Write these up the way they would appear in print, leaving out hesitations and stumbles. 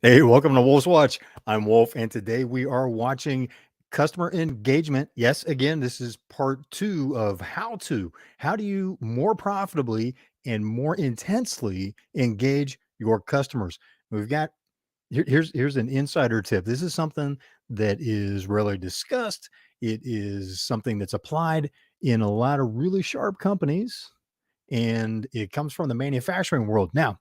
Hey, welcome to Wolf's Watch. I'm Wolf, and today we are watching customer engagement. Yes, again, this is part two of how to. How do you more profitably and more intensely engage your customers? We've got here's an insider tip. This is something that is rarely discussed. It is something that's applied in a lot of really sharp companies, and it comes from the manufacturing world. Now,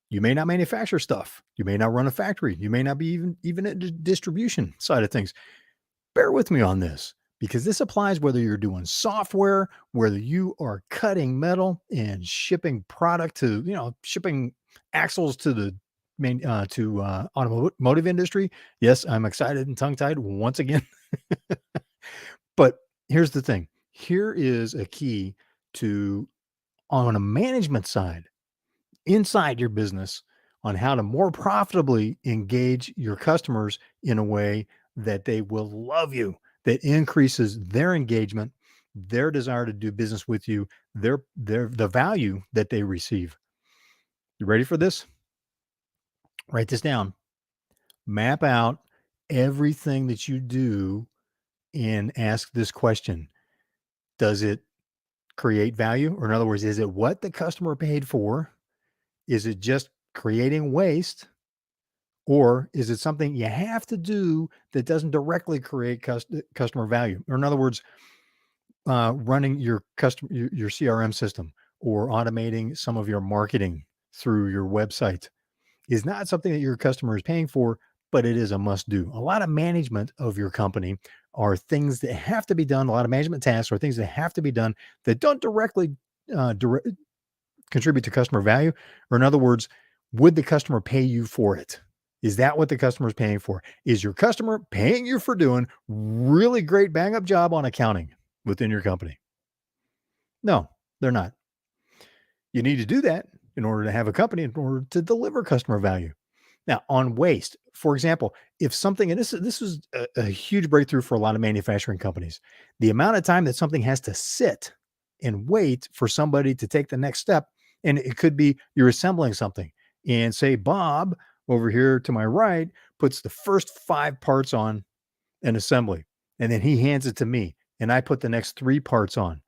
you may not manufacture stuff. You may not run a factory. You may not be even at the distribution side of things. Bear with me on this because this applies whether you're doing software, whether you are cutting metal and shipping product to, shipping axles to the automotive industry. Yes, I'm excited and tongue tied once again. But here's the thing. Here is a key to on a management side inside your business on how to more profitably engage your customers in a way that they will love you, that increases their engagement, their desire to do business with you, their the value that they receive. You ready for this? Write this down. Map out everything that you do and ask this question. Does it create value? Or in other words, is it what the customer paid for? Is it just creating waste? Or is it something you have to do that doesn't directly create customer value? Or in other words, running your CRM system or automating some of your marketing through your website is not something that your customer is paying for, but it is a must do. A lot of management of your company are things that have to be done. A lot of management tasks are things that have to be done that don't directly contribute to customer value. Or in other words, would the customer pay you for it? Is that what the customer is paying for? Is your customer paying you for doing really great bang up job on accounting within your company? No, they're not. You need to do that in order to have a company, in order to deliver customer value. Now, on waste, for example, if something, and this is a huge breakthrough for a lot of manufacturing companies, the amount of time that something has to sit and wait for somebody to take the next step, and it could be you're assembling something, and say Bob over here to my right puts the first 5 parts on an assembly, and then he hands it to me, and I put the next 3 parts on.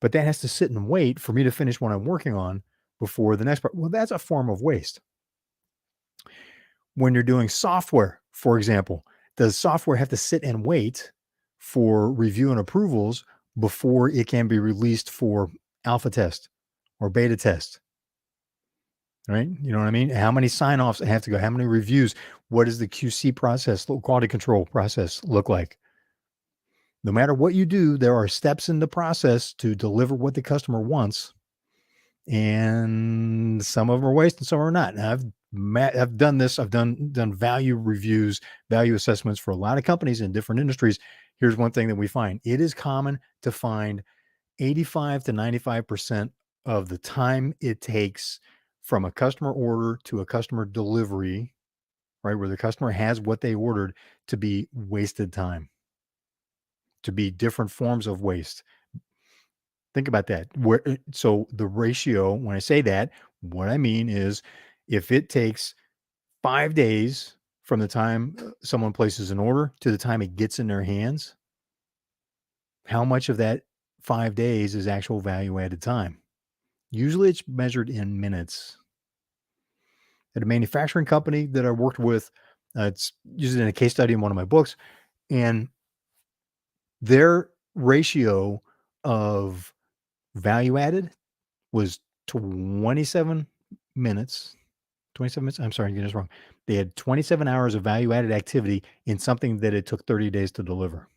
But that has to sit and wait for me to finish what I'm working on before the next part. Well, that's a form of waste. When you're doing software, for example, does software have to sit and wait for review and approvals before it can be released for alpha test or beta test? Right? You know what I mean? How many sign-offs have to go? How many reviews? What does the QC process, quality control process look like? No matter what you do, there are steps in the process to deliver what the customer wants, and some of them are waste and some are not. And I've done this. I've done value reviews, value assessments for a lot of companies in different industries. Here's one thing that we find: it is common to find 85 to 95% of the time it takes from a customer order to a customer delivery, right, where the customer has what they ordered, to be wasted time, to be different forms of waste. Think about that. So the ratio, when I say that, what I mean is if it takes 5 days from the time someone places an order to the time it gets in their hands, how much of that 5 days is actual value added time? Usually it's measured in minutes. At a manufacturing company that I worked with, it's used in a case study in one of my books, and their ratio of value added was 27 minutes. 27 minutes. I'm sorry, I'm getting this wrong. They had 27 hours of value added activity in something that it took 30 days to deliver.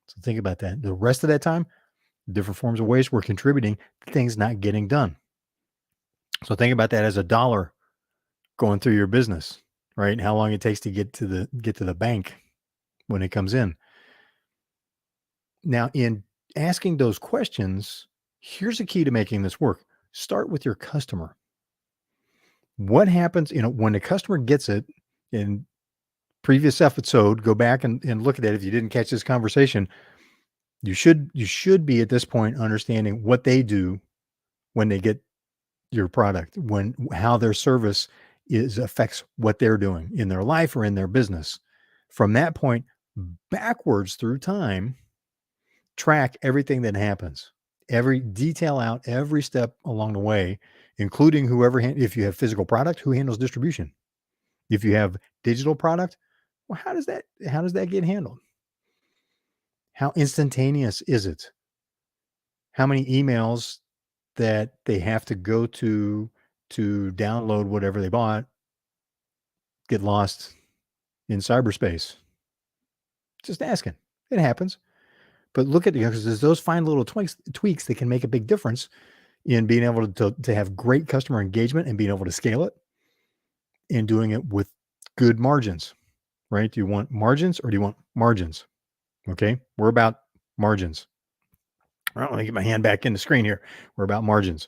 So think about that. The rest of that time, different forms of waste were contributing to things not getting done. So think about that as a dollar going through your business, right? How long it takes to get to the bank when it comes in. Now, in asking those questions, here's a key to making this work. Start with your customer. What happens, when the customer gets it? In previous episode, go back and look at that if you didn't catch this conversation. You should be at this point understanding what they do when they get your product, how their service affects what they're doing in their life or in their business. From that point backwards through time, track everything that happens, every detail out every step along the way, including if you have physical product, who handles distribution? If you have digital product, well, how does that get handled? How instantaneous is it? How many emails that they have to go to download whatever they bought get lost in cyberspace? Just asking. It happens. But look at because there's those fine little tweaks that can make a big difference in being able to have great customer engagement and being able to scale it and doing it with good margins, right? Do you want margins or do you want margins? Okay. We're about margins. Well, let me get my hand back in the screen here. We're about margins.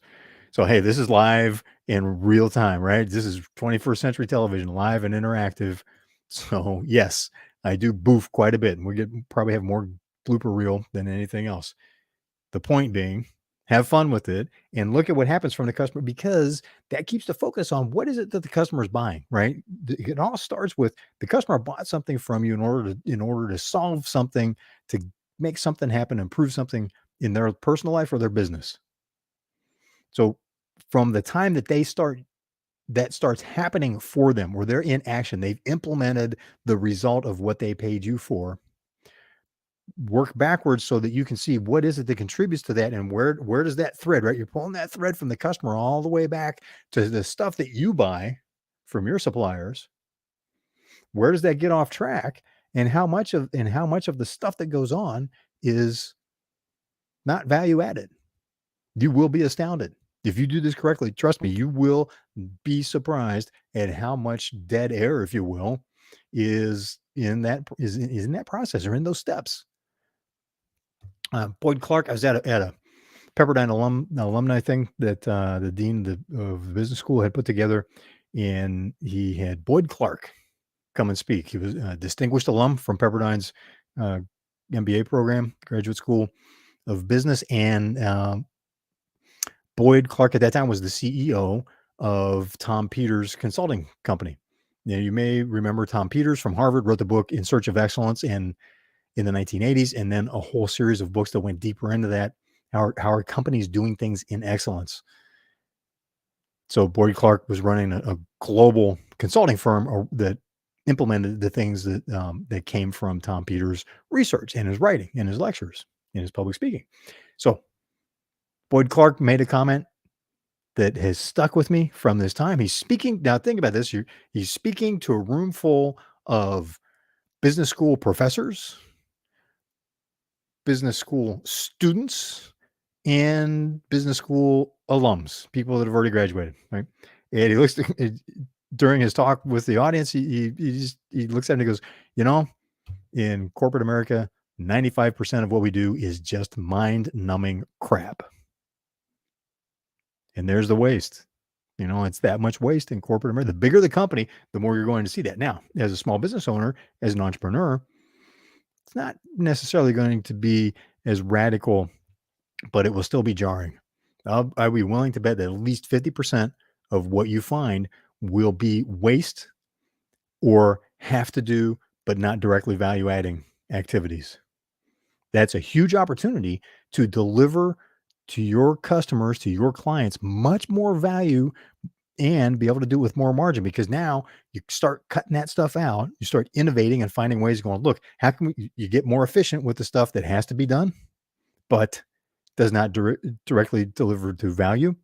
So, hey, this is live in real time, right? This is 21st century television, live and interactive. So, yes, I do boof quite a bit, and probably have more blooper reel than anything else. The point being, have fun with it and look at what happens from the customer, because that keeps the focus on what is it that the customer is buying, right? It all starts with the customer bought something from you in order to solve something, to make something happen, improve something in their personal life or their business. So from the time that starts happening for them, where they're in action, they've implemented the result of what they paid you for, work backwards so that you can see what is it that contributes to that, and where does that thread, right? You're pulling that thread from the customer all the way back to the stuff that you buy from your suppliers. Where does that get off track? And how much of the stuff that goes on is not value added? You will be astounded. If you do this correctly, trust me, you will be surprised at how much dead air, if you will, is in that process or in those steps. Boyd Clark, I was at a Pepperdine alumni thing that the dean of the business school had put together, and he had Boyd Clark come and speak. He was a distinguished alum from Pepperdine's uh, MBA program, graduate school of business, and Boyd Clark at that time was the CEO of Tom Peters Consulting Company. Now, you may remember Tom Peters from Harvard, wrote the book In Search of Excellence in the 1980s, and then a whole series of books that went deeper into that. How are companies doing things in excellence? So Boyd Clark was running a global consulting firm that implemented the things that came from Tom Peters' research and his writing and his lectures and his public speaking. So Boyd Clark made a comment that has stuck with me from this time. He's speaking now. Think about this: he's speaking to a room full of business school professors, business school students, and business school alums, people that have already graduated, right? And he looks during his talk with the audience, he looks at him and he goes, in corporate America, 95% of what we do is just mind-numbing crap. And there's the waste. It's that much waste in corporate America. The bigger the company, the more you're going to see that. Now, as a small business owner, as an entrepreneur, it's not necessarily going to be as radical, but it will still be jarring. I'd be willing to bet that at least 50% of what you find will be waste or have to do, but not directly value adding activities. That's a huge opportunity to deliver to your customers, to your clients, much more value and be able to do it with more margin, because now you start cutting that stuff out. You start innovating and finding ways going, look, how can you get more efficient with the stuff that has to be done, but does not directly deliver to value,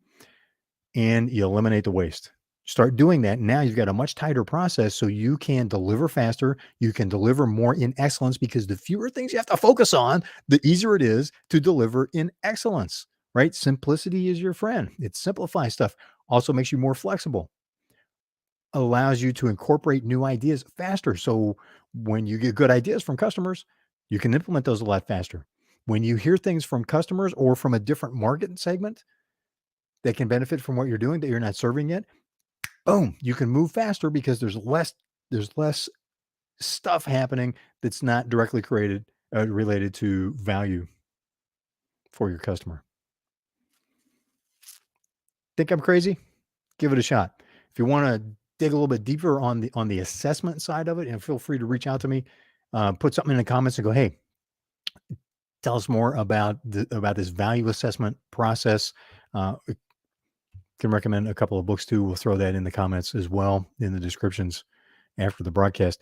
and you eliminate the waste. Start doing that. Now you've got a much tighter process, so you can deliver faster. You can deliver more in excellence, because the fewer things you have to focus on, the easier it is to deliver in excellence, right? Simplicity is your friend. It simplifies stuff. Also makes you more flexible, allows you to incorporate new ideas faster. So when you get good ideas from customers, you can implement those a lot faster. When you hear things from customers or from a different market segment that can benefit from what you're doing that you're not serving yet, boom, you can move faster because there's less stuff happening that's not directly related to value for your customer. Think I'm crazy? Give it a shot. If you want to dig a little bit deeper on the assessment side of it, and feel free to reach out to me. Put something in the comments and go, hey, tell us more about this value assessment process. Can recommend a couple of books too. We'll throw that in the comments as well in the descriptions after the broadcast.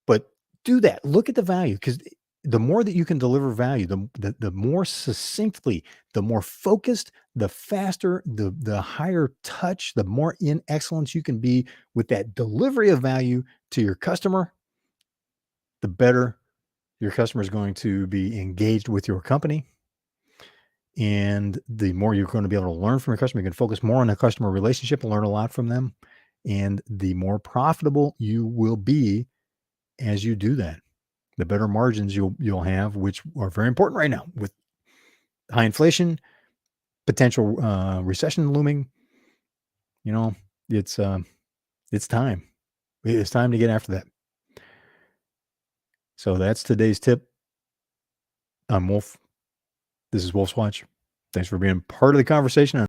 But do that. Look at the value, because the more that you can deliver value, the more succinctly, the more focused, the faster, the higher touch, the more in excellence you can be with that delivery of value to your customer, the better your customer is going to be engaged with your company. And the more you're going to be able to learn from your customer, you can focus more on the customer relationship and learn a lot from them. And the more profitable you will be as you do that, the better margins you'll have, which are very important right now with high inflation, potential recession looming. You know, it's time. It's time to get after that. So that's today's tip. I'm Wolf. This is Wolf's Watch. Thanks for being part of the conversation.